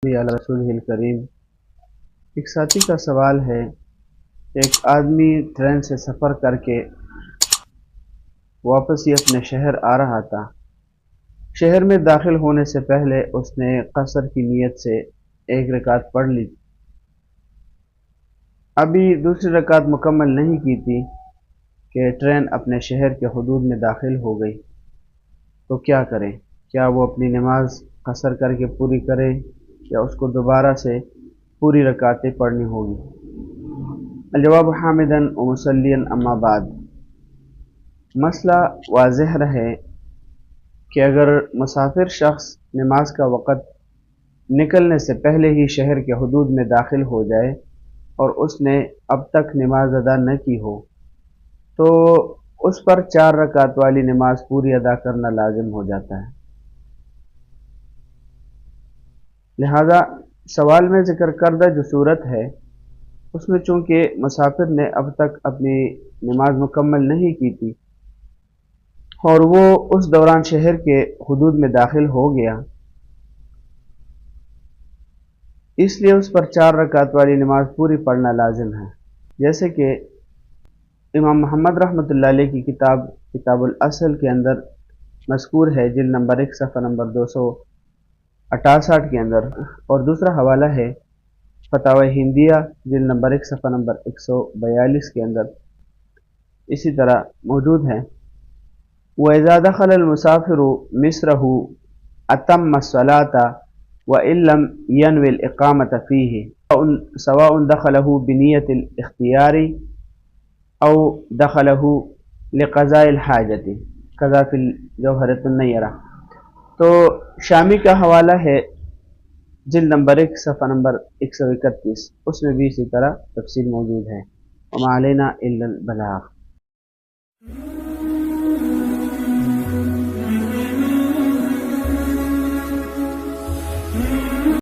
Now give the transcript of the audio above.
صلی علی رسول کریم۔ ایک ساتھی کا سوال ہے، ایک آدمی ٹرین سے سفر کر کے واپس ہی اپنے شہر آ رہا تھا۔ شہر میں داخل ہونے سے پہلے اس نے قصر کی نیت سے ایک رکعت پڑھ لی، ابھی دوسری رکعت مکمل نہیں کی تھی کہ ٹرین اپنے شہر کے حدود میں داخل ہو گئی، تو کیا کرے؟ کیا وہ اپنی نماز قصر کر کے پوری کرے یا اس کو دوبارہ سے پوری رکعتیں پڑھنی ہوگی؟ الجواب حامداً و مسلیاً اما بعد۔ مسئلہ واضح رہے کہ اگر مسافر شخص نماز کا وقت نکلنے سے پہلے ہی شہر کے حدود میں داخل ہو جائے اور اس نے اب تک نماز ادا نہ کی ہو تو اس پر 4 رکعت والی نماز پوری ادا کرنا لازم ہو جاتا ہے۔ لہذا سوال میں ذکر کردہ جو صورت ہے اس میں چونکہ مسافر نے اب تک اپنی نماز مکمل نہیں کی تھی اور وہ اس دوران شہر کے حدود میں داخل ہو گیا، اس لیے اس پر 4 رکعت والی نماز پوری پڑھنا لازم ہے، جیسے کہ امام محمد رحمۃ اللہ علیہ کی کتاب الاصل کے اندر مذکور ہے، جلد نمبر 1 صفحہ نمبر 268 کے اندر، اور دوسرا حوالہ ہے فتاوی ہندیہ جلد نمبر 1 صفحہ نمبر 142 کے اندر اسی طرح موجود ہے۔ وَإِذَا دَخَلَ الْمُسَافِرُ مِصْرَهُ أَتَمَّ الصَّلَاةَ وَإِن لَّمْ يَنْوِ الْإِقَامَةَ فِيهِ سَوَاءٌ دَخَلَهُ بِنِيَّةِ الِاخْتِيَارِ أَوْ دَخَلَهُ لِقَضَاءِ الْحَاجَةِ كَذَا فِي الْجَوْهَرَةِ النَّيْرَةِ۔ تو شامی کا حوالہ ہے جلد نمبر 1 صفحہ نمبر 131، اس میں بھی اسی طرح تفصیل موجود ہے۔ وَمَا عَلَيْنَا إِلَّا الْبَلَاغُ۔